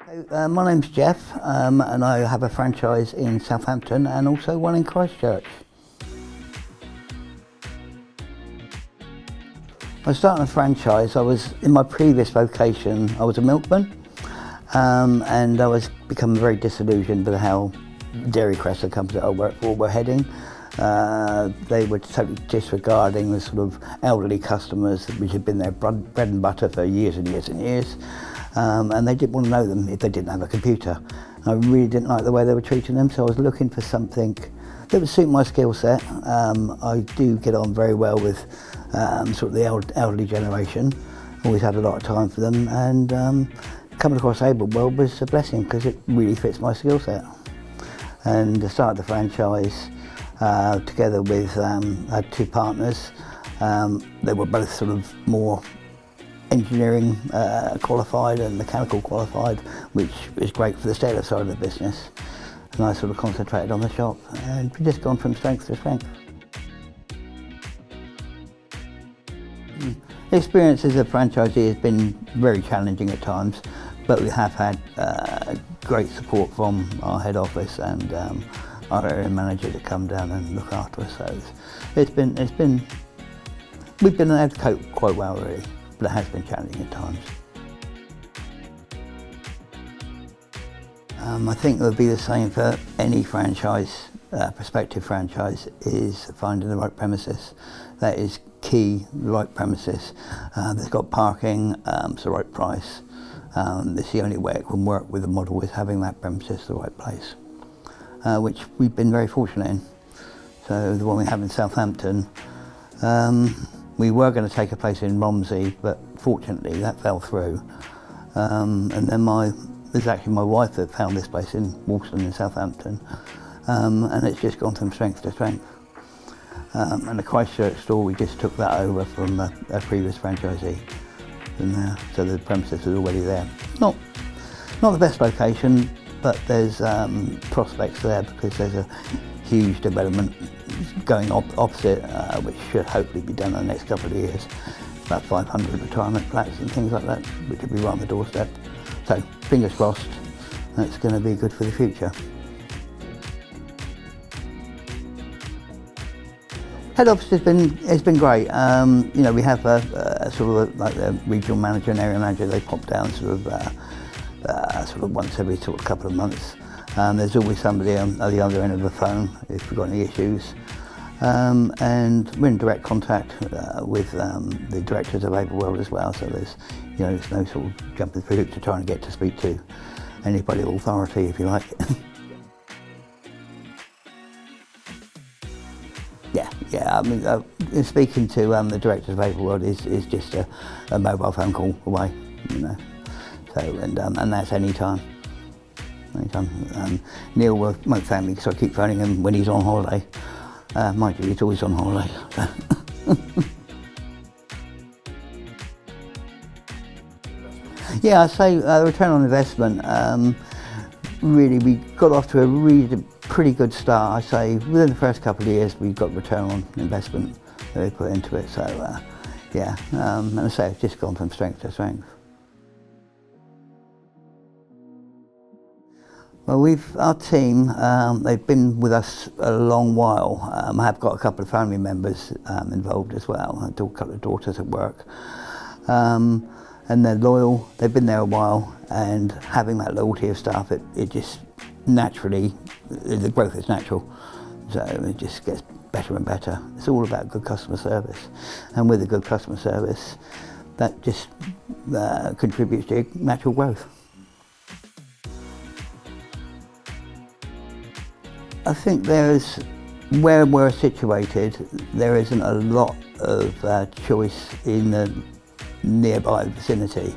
My name's Jeff, and I have a franchise in Southampton and also one in Christchurch. I started a franchise. I was in my previous vocation. I was a milkman, and I was becoming very disillusioned with how Dairy Crest, the company that I worked for, were heading. They were totally disregarding the sort of elderly customers which had been their bread and butter for years and years and years. And they didn't want to know them if they didn't have a computer. I really didn't like the way they were treating them, so I was looking for something that would suit my skill set. I do get on very well with sort of the elderly generation, always had a lot of time for them, and coming across Ableworld was a blessing because it really fits my skill set. And I started the franchise together with I had two partners. They were both sort of more engineering qualified and mechanical qualified, which is great for the stereo side of the business. And I sort of concentrated on the shop, and we've just gone from strength to strength. The experience as a franchisee has been very challenging at times, but we have had great support from our head office and our area manager to come down and look after us. So we've been able to cope quite well, really. But it has been challenging at times. I think it would be the same for any franchise, prospective franchise, is finding the right premises. That is key, the right premises. That's got parking, it's the right price. It's the only way it can work with the model, is having that premises the right place, which we've been very fortunate in. So the one we have in Southampton, we were going to take a place in Romsey, but fortunately that fell through. And then it was actually my wife that found this place in Walston in Southampton, and it's just gone from strength to strength. And the Christchurch store, we just took that over from a previous franchisee, and so the premises was already there. Not the best location, but there's prospects there because there's a huge development going opposite, which should hopefully be done in the next couple of years. About 500 retirement flats and things like that, which will be right on the doorstep. So fingers crossed, that's going to be good for the future. Head office has been great. You know, we have a sort of like a regional manager and area manager. They pop down sort of once every sort of couple of months. There's always somebody on the other end of the phone if we've got any issues. And we're in direct contact with the directors of Ableworld as well, so there's no sort of jumping through hoops to try and get to speak to anybody of authority, if you like. Yeah. I mean, speaking to the directors of Ableworld is just a mobile phone call away, you know. So and that's any time. Neil won't phone me, so I keep phoning him when he's on holiday. Mind you, he's always on holiday. Yeah, I say return on investment. Really, we got off to a pretty good start. I say within the first couple of years, we got return on investment that we put into it. So yeah, and I say it's just gone from strength to strength. Well, our team, they've been with us a long while. I have got a couple of family members involved as well. I have a couple of daughters at work. And they're loyal, they've been there a while, and having that loyalty of staff, it just naturally, the growth is natural. So it just gets better and better. It's all about good customer service. And with a good customer service, that just contributes to natural growth. I think where we're situated, there isn't a lot of choice in the nearby vicinity.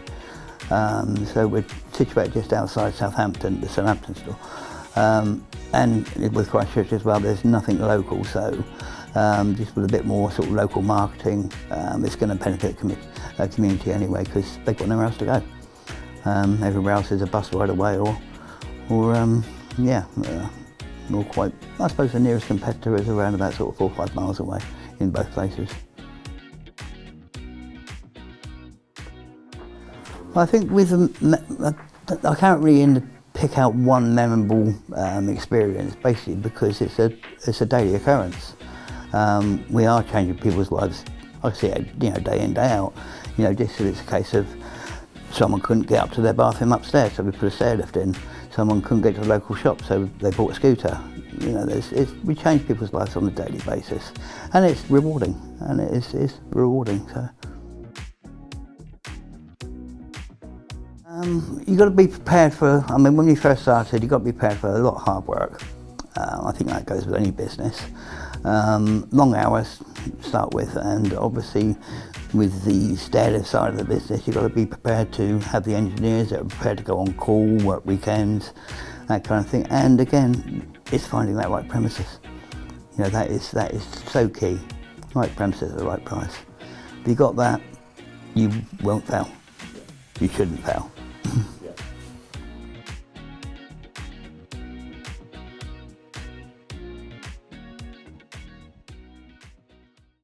So we're situated just outside Southampton, the Southampton store. And with Christchurch as well, there's nothing local, so just with a bit more sort of local marketing, it's going to benefit the community anyway, because they've got nowhere else to go. Everywhere else is a bus ride away or quite, I suppose the nearest competitor is around about sort of 4 or 5 miles away in both places. I think with I can't really pick out one memorable experience, basically because it's a daily occurrence. We are changing people's lives. I see it, day in, day out. Just it's a case of someone couldn't get up to their bathroom upstairs, so we put a stair lift in. Someone couldn't get to the local shop, so they bought a scooter. We change people's lives on a daily basis, and it's rewarding. And it's rewarding. So. You've got to be prepared for, when you first started, you've got to be prepared for a lot of hard work. I think that goes with any business. Long hours to start with, and obviously with the stairlift side of the business, you've got to be prepared to have the engineers that are prepared to go on call, work weekends, that kind of thing. And again, it's finding that right premises. That is so key. Right premises at the right price. If you got that, you won't fail. You shouldn't fail.